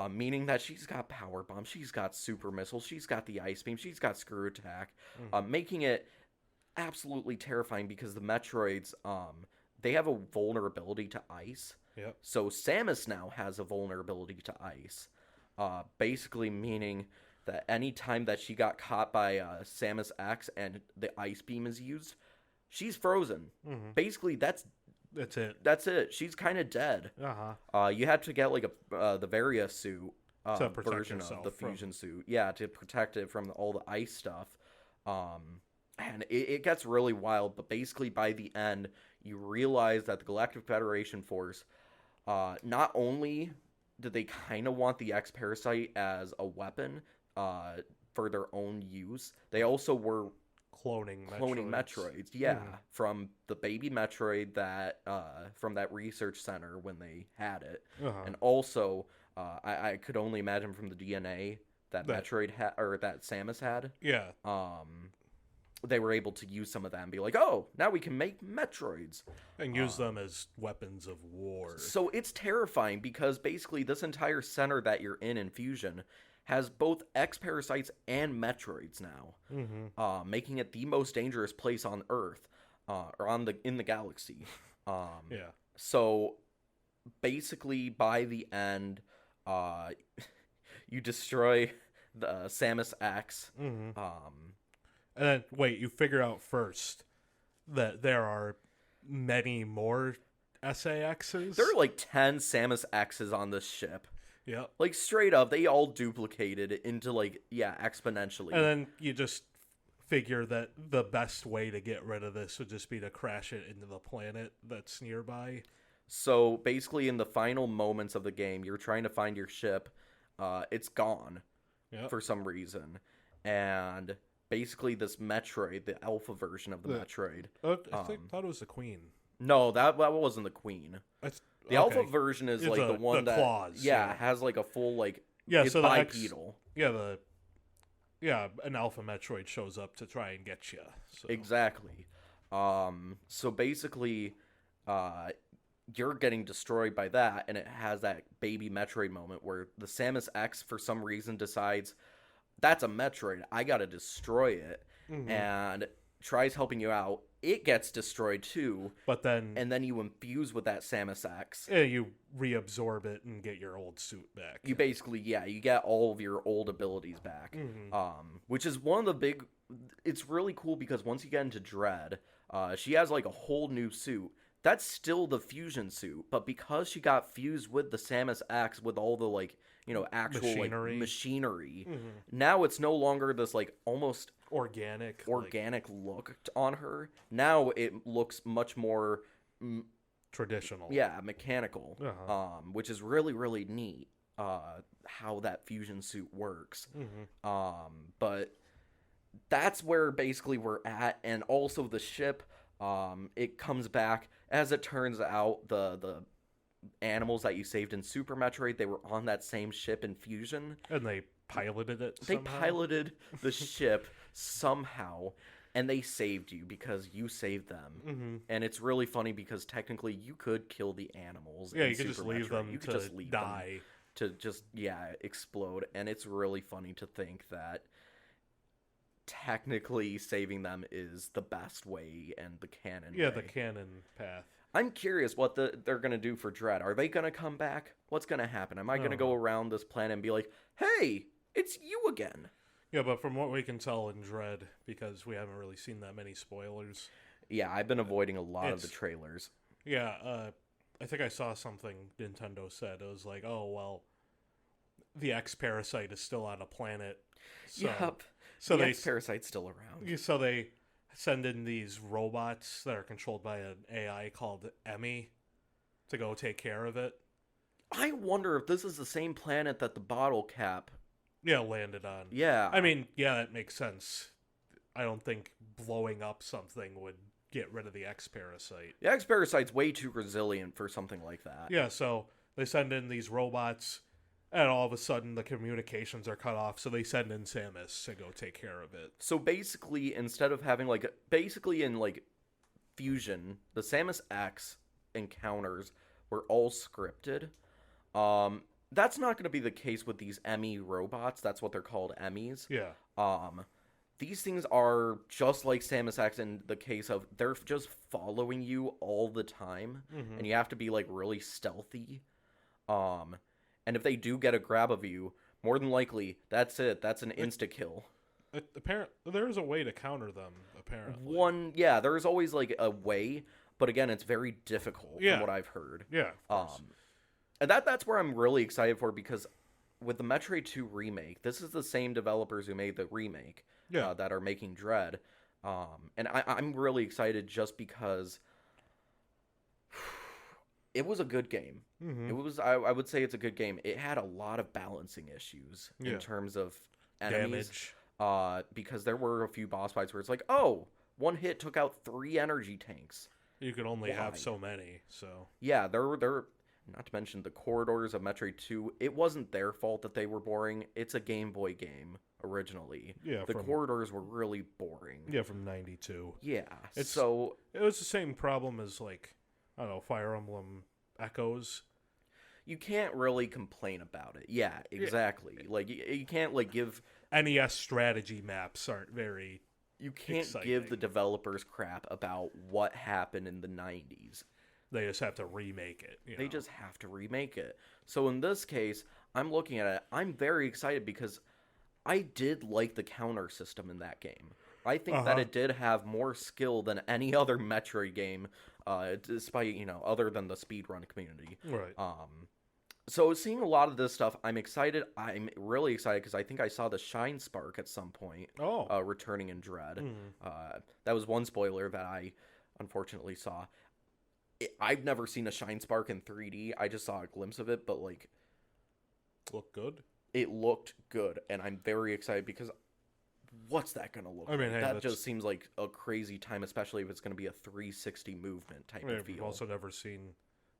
S1: Meaning that she's got Power Bomb, she's got Super Missile, she's got the Ice Beam, she's got Screw Attack, making it absolutely terrifying because the Metroids, they have a vulnerability to ice.
S2: Yep.
S1: So Samus now has a vulnerability to ice. Basically meaning that any time that she got caught by Samus X and the Ice Beam is used, she's frozen. Basically, that's
S2: it.
S1: That's it. She's kind of dead. You had to get like the Varia suit version of the fusion suit, to protect it from all the ice stuff. And it gets really wild. But basically, by the end, you realize that the Galactic Federation Force, not only did they kind of want the X Parasite as a weapon for their own use, they also were
S2: cloning
S1: Metroids. From the baby Metroid that from that research center when they had it, and also I could only imagine from the DNA that Metroid had or that Samus had. They were able to use some of that and be like, oh, now we can make Metroids.
S2: And use them as weapons of war.
S1: So it's terrifying because basically this entire center that you're in Fusion has both X Parasites and Metroids now, making it the most dangerous place on Earth, or in the galaxy. So basically by the end, you destroy the Samus X,
S2: and then, wait, you figure out first that there are many more SAXs?
S1: There are like 10 Samus X's on this ship.
S2: Yep.
S1: Like, straight up, they all duplicated into, like, exponentially.
S2: And then you just figure that the best way to get rid of this would just be to crash it into the planet that's nearby.
S1: So, basically, in the final moments of the game, you're trying to find your ship. It's gone for some reason. And... basically, this Metroid, the alpha version of the Metroid.
S2: I thought it was the Queen.
S1: No, that wasn't the Queen. The alpha version is like the one that
S2: claws,
S1: has like a full like
S2: it's
S1: bipedal.
S2: An alpha Metroid shows up to try and get you. So.
S1: Exactly. So basically, you're getting destroyed by that, and it has that baby Metroid moment where the Samus X for some reason decides, that's a Metroid, I gotta destroy it, and tries helping you out. It gets destroyed too, and then you infuse with that Samus X.
S2: Yeah, you reabsorb it and get your old suit back.
S1: You basically, you get all of your old abilities back, which is one of the big... It's really cool because once you get into Dread, she has like a whole new suit that's still the fusion suit, but because she got fused with the Samus X with all the like, actual
S2: Machinery.
S1: like machinery,
S2: Mm-hmm.
S1: now it's no longer this like almost
S2: Organic.
S1: organic look on her. Now it looks much more
S2: Traditional.
S1: yeah, mechanical.
S2: Uh-huh.
S1: Which is really really neat how that fusion suit works.
S2: Mm-hmm.
S1: But that's where basically we're at, and also the ship it comes back. As it turns out, the animals that you saved in Super Metroid, they were on that same ship in Fusion.
S2: And they piloted it
S1: They
S2: somehow?
S1: piloted the ship somehow, and they saved you because you saved them.
S2: Mm-hmm.
S1: And it's really funny because technically you could kill the animals.
S2: Yeah,
S1: in
S2: you could just
S1: Super
S2: leave
S1: Metroid.
S2: them
S1: You could
S2: to
S1: just leave
S2: die.
S1: them to just explode. And it's really funny to think that technically saving them is the best way and the canon
S2: Yeah,
S1: way.
S2: the canon path.
S1: I'm curious what they're gonna do for Dread. Are they gonna come back? What's gonna happen? Am I gonna go around this planet and be like, "Hey, it's you again"?
S2: Yeah, but from what we can tell in Dread, because we haven't really seen that many spoilers.
S1: Yeah, I've been avoiding a lot of the
S2: It's-
S1: trailers.
S2: Yeah, I think I saw something Nintendo said. It was like, oh, well, the X-Parasite is still on a planet. So,
S1: Yep.
S2: So
S1: the
S2: they
S1: X-Parasite's still around.
S2: So they send in these robots that are controlled by an AI called Emmy to go take care of it.
S1: I wonder if this is the same planet that the bottle cap.
S2: Yeah, landed on.
S1: Yeah.
S2: I mean, yeah, that makes sense. I don't think blowing up something would get rid of the X-Parasite.
S1: the X-Parasite's way too resilient for something like that.
S2: Yeah, so they send in these robots, and all of a sudden the communications are cut off, so they send in Samus to go take care of it.
S1: So basically, instead of having basically in Fusion, the Samus X encounters were all scripted. That's not going to be the case with these Emmy robots. That's what they're called, Emmys.
S2: Yeah.
S1: These things are just like Samus X in the case of they're just following you all the time, and you have to be really stealthy. And if they do get a grab of you, more than likely that's it. That's an insta kill.
S2: There is a way to counter them. Apparently,
S1: There's always a way, but again, it's very difficult from what I've heard.
S2: Yeah. Of course.
S1: And that's where I'm really excited for, because with the Metroid 2 remake, this is the same developers who made the remake that are making Dread. And I'm really excited just because it was a good game.
S2: Mm-hmm.
S1: It was I would say it's a good game. It had a lot of balancing issues in terms of enemies.
S2: Damage.
S1: Because there were a few boss fights where it's like, oh, one hit took out 3 energy tanks.
S2: You can only have
S1: Why?
S2: so many, so...
S1: Yeah, there were not to mention the corridors of Metroid 2. It wasn't their fault that they were boring. It's a Game Boy game originally.
S2: Yeah,
S1: the corridors were really boring.
S2: Yeah, from 92.
S1: Yeah,
S2: It was the same problem as, I don't know, Fire Emblem Echoes.
S1: You can't really complain about it. Yeah, exactly. You can't, give...
S2: NES strategy maps aren't very
S1: You can't
S2: exciting.
S1: give the developers crap about what happened in the 90s.
S2: They just have to remake it.
S1: They just have to remake it. So in this case, I'm looking at it. I'm very excited because I did like the counter system in that game. I think that it did have more skill than any other Metroid game, despite, other than the speedrun community.
S2: Right.
S1: So seeing a lot of this stuff, I'm excited. I'm really excited because I think I saw the Shine Spark at some point returning in Dread. That was one spoiler that I unfortunately saw. I've never seen a Shine Spark in 3D. I just saw a glimpse of it, but
S2: Look good?
S1: it looked good, and I'm very excited because what's that going to look like?
S2: Hey,
S1: That just seems like a crazy time, especially if it's going to be a 360 movement type of feel.
S2: We've also never seen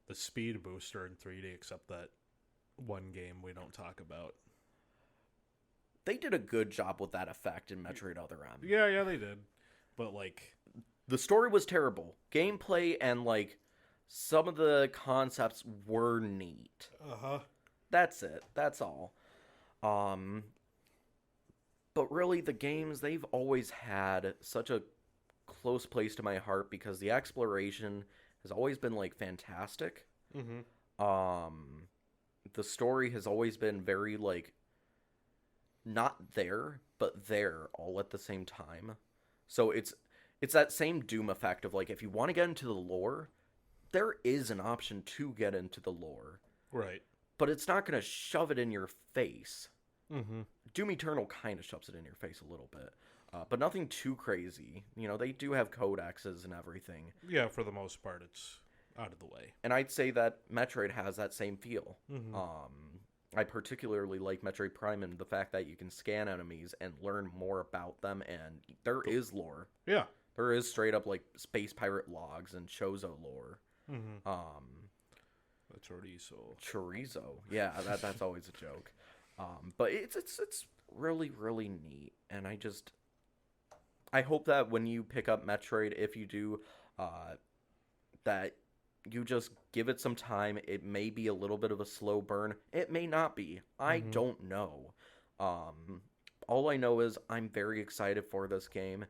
S2: the speed booster in 3D except that one game we don't talk about.
S1: They did a good job with that effect in Metroid Other M.
S2: Yeah, they did. But
S1: the story was terrible. Gameplay and some of the concepts were neat. That's it. That's all. But really, the games, they've always had such a close place to my heart because the exploration has always been fantastic. The story has always been very not there, but there all at the same time. So it's that same Doom effect of if you want to get into the lore, there is an option to get into the lore,
S2: Right.
S1: but it's not going to shove it in your face.
S2: Mm-hmm.
S1: Doom Eternal kind of shoves it in your face a little bit, but nothing too crazy. You know, they do have codexes and everything.
S2: Yeah, for the most part, it's out of the way.
S1: And I'd say that Metroid has that same feel.
S2: Mm-hmm.
S1: I particularly like Metroid Prime and the fact that you can scan enemies and learn more about them, and there is lore.
S2: Yeah.
S1: There is straight up like space pirate logs and Chozo lore.
S2: Mm-hmm. The
S1: Chorizo. Yeah, that's always a joke. But it's really, really neat, and I hope that when you pick up Metroid, if you do, that you just give it some time. It may be a little bit of a slow burn. It may not be. I don't know. All I know is I'm very excited for this game,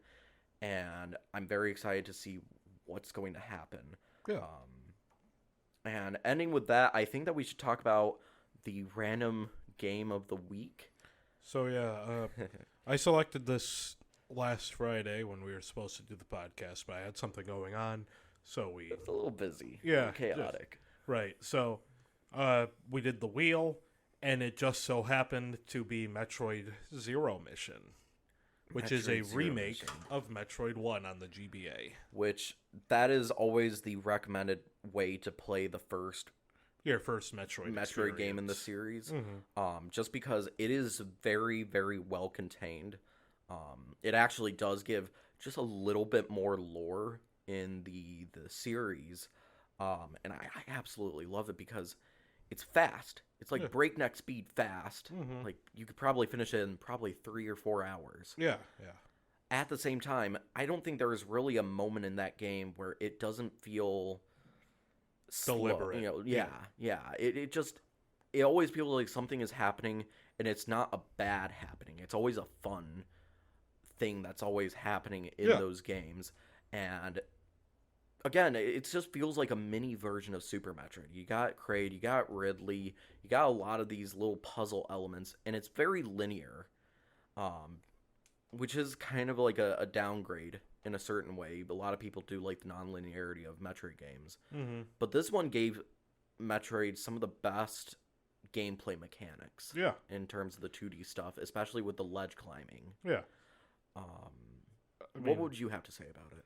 S1: and I'm very excited to see what's going to happen.
S2: Yeah.
S1: And ending with that, I think that we should talk about the random game of the week.
S2: So, yeah, I selected this last Friday when we were supposed to do the podcast, but I had something going on, so
S1: It's a little busy.
S2: Yeah.
S1: Chaotic.
S2: Right. So, we did the wheel, and it just so happened to be Metroid Zero Mission, which is a
S1: Metroid Zero
S2: remake
S1: Mission.
S2: of Metroid 1 on the GBA.
S1: Which, that is always the recommended way to play the first
S2: Your first Metroid
S1: game in the
S2: experience.
S1: series. Just because it is very, very well contained. It actually does give just a little bit more lore in the series. And I absolutely love it because it's fast. It's like breakneck speed fast. Like, you could probably finish it in probably 3 or 4 hours.
S2: Yeah.
S1: At the same time, I don't think there is really a moment in that game where it doesn't feel
S2: Deliberate.
S1: Slow, you know, yeah. It always feels like something is happening, and it's not a bad happening. It's always a fun thing that's always happening in those games. And again, it just feels like a mini version of Super Metroid. You got Kraid, you got Ridley, you got a lot of these little puzzle elements, and it's very linear, which is kind of like a downgrade in a certain way. A lot of people do like the non-linearity of Metroid games. But this one gave Metroid some of the best gameplay mechanics.
S2: Yeah.
S1: In terms of the 2D stuff, especially with the ledge climbing.
S2: Yeah.
S1: What would you have to say about it?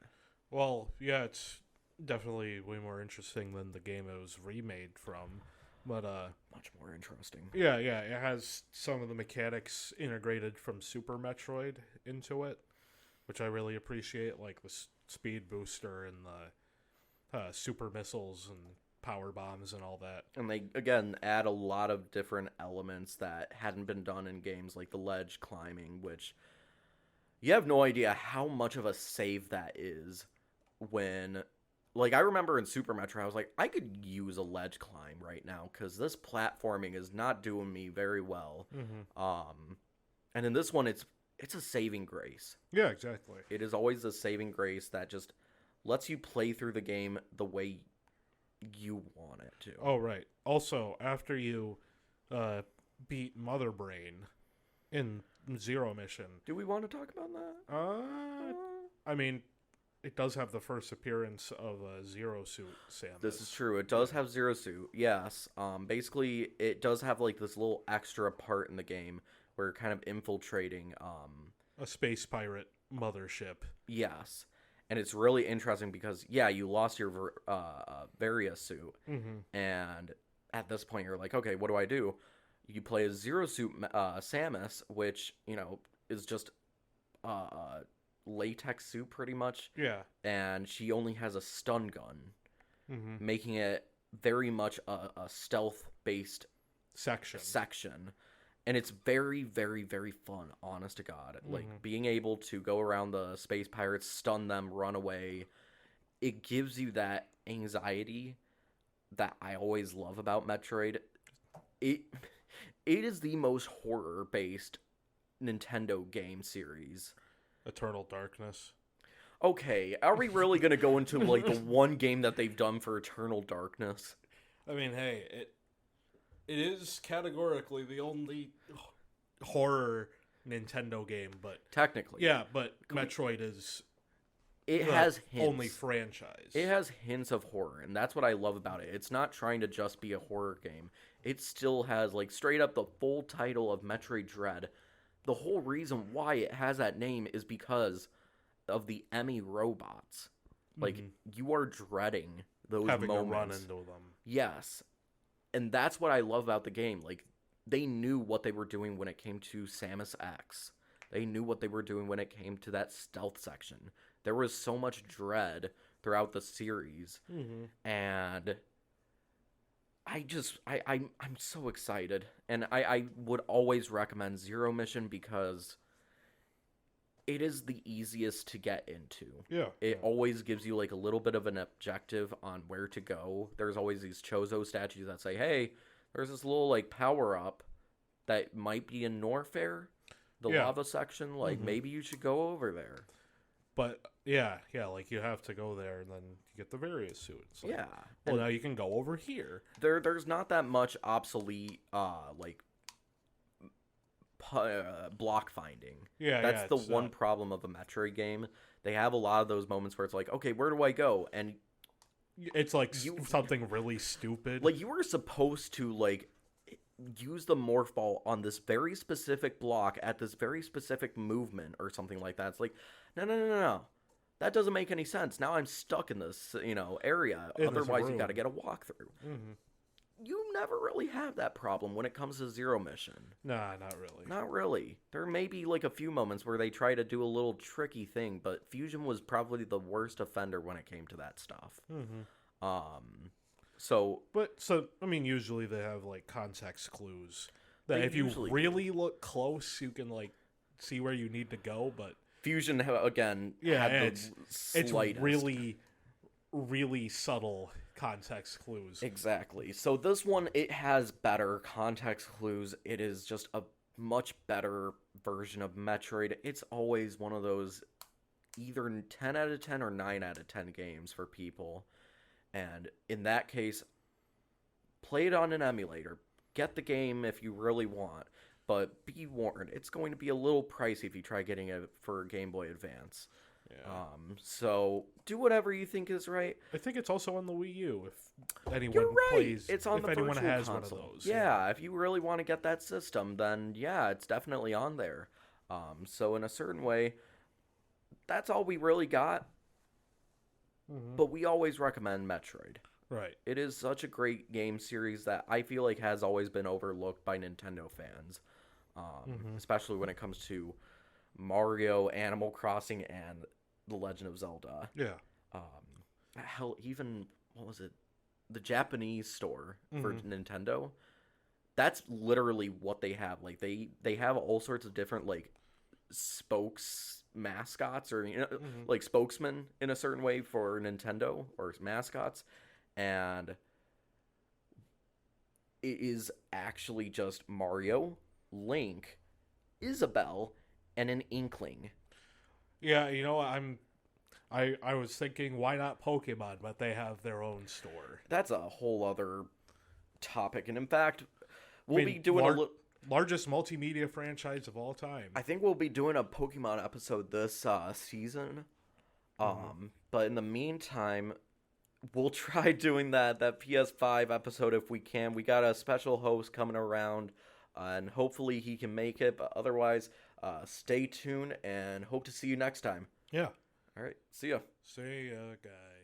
S2: Well, yeah, it's definitely way more interesting than the game it was remade from. But
S1: much more interesting.
S2: Yeah, it has some of the mechanics integrated from Super Metroid into it, which I really appreciate, like the speed booster and the super missiles and power bombs and all that.
S1: And they, again, add a lot of different elements that hadn't been done in games like the ledge climbing, which you have no idea how much of a save that is when... Like, I remember in Super Metroid, I was like, I could use a ledge climb right now, because this platforming is not doing me very well. And in this one, it's a saving grace.
S2: Yeah, exactly.
S1: It is always a saving grace that just lets you play through the game the way you want it to.
S2: Oh, right. Also, after you beat Mother Brain in Zero Mission...
S1: Do we want to talk about that?
S2: I mean... It does have the first appearance of a Zero Suit Samus.
S1: This is true. It does have Zero Suit, yes. Basically, it does have like this little extra part in the game where you're kind of infiltrating...
S2: a space pirate mothership.
S1: Yes. And it's really interesting because, yeah, you lost your Varia suit. And at this point, you're like, okay, what do I do? You play a Zero Suit Samus, which, you know, is just... latex suit pretty much, and she only has a stun gun, making it very much a stealth based section, and it's very, very, very fun, honest to God. Like, being able to go around the space pirates, stun them, run away, it gives you that anxiety that I always love about Metroid. It is the most horror based Nintendo game series.
S2: Eternal Darkness.
S1: Okay, are we really going to go into, like, the one game that they've done for Eternal Darkness?
S2: I mean, hey, it is categorically the only horror Nintendo game, but...
S1: Technically.
S2: Yeah, but Metroid is
S1: it
S2: the
S1: has hints.
S2: only franchise.
S1: It has hints of horror, and that's what I love about it. It's not trying to just be a horror game. It still has, like, straight up the full title of Metroid Dread. The whole reason why it has that name is because of the Emmy robots. Like, you are dreading those
S2: having
S1: moments.
S2: to run into them.
S1: Yes. And that's what I love about the game. Like, they knew what they were doing when it came to Samus X. They knew what they were doing when it came to that stealth section. There was so much dread throughout the series. And I'm so excited. And I would always recommend Zero Mission because it is the easiest to get into.
S2: Yeah.
S1: It always gives you, like, a little bit of an objective on where to go. There's always these Chozo statues that say, hey, there's this little, like, power-up that might be in Norfair, the lava section. Like, maybe you should go over there.
S2: But, yeah, like, you have to go there, and then you get the various suits. Like,
S1: Yeah.
S2: well, now you can go over here.
S1: There's not that much obsolete, like, block finding. That's the one problem of a Metroid game. They have a lot of those moments where it's like, okay, where do I go? And
S2: it's like something really stupid.
S1: Like, you were supposed to, like, use the morph ball on this very specific block at this very specific movement or something like that. It's like, no. That doesn't make any sense. Now I'm stuck in this, area. Otherwise, you got to get a walkthrough. You never really have that problem when it comes to Zero Mission.
S2: Nah, not really.
S1: Not really. There may be, like, a few moments where they try to do a little tricky thing, but Fusion was probably the worst offender when it came to that stuff. So,
S2: I mean, usually they have, like, context clues that if you really look close, you can, like, see where you need to go, but
S1: Fusion, again, had the slightest.
S2: It's really, really subtle context clues.
S1: Exactly. So this one, it has better context clues. It is just a much better version of Metroid. It's always one of those either 10 out of 10 or 9 out of 10 games for people. And in that case, play it on an emulator. Get the game if you really want. But be warned, it's going to be a little pricey if you try getting it for Game Boy Advance.
S2: Yeah.
S1: So do whatever you think is right.
S2: I think it's also on the Wii U if anyone plays.
S1: It's on the
S2: anyone
S1: virtual
S2: has
S1: console.
S2: One of those.
S1: Yeah, if you really want to get that system, then yeah, it's definitely on there. So in a certain way, that's all we really got. But we always recommend Metroid.
S2: Right.
S1: It is such a great game series that I feel like has always been overlooked by Nintendo fans. Especially when it comes to Mario, Animal Crossing, and The Legend of Zelda.
S2: Yeah.
S1: Hell, even, what was it? The Japanese store for Nintendo. That's literally what they have. Like, they have all sorts of different, like, spokes mascots or, like, spokesmen in a certain way for Nintendo or mascots. And it is actually just Mario, Link, Isabelle, and an Inkling.
S2: Yeah, I was thinking, why not Pokemon? But they have their own store.
S1: That's a whole other topic. And in fact, we'll be doing
S2: largest multimedia franchise of all time.
S1: I think we'll be doing a Pokemon episode this season. But in the meantime, we'll try doing that PS5 episode if we can. We got a special host coming around, and hopefully he can make it. But otherwise, stay tuned and hope to see you next time.
S2: Yeah.
S1: All right. See ya.
S2: See ya, guys.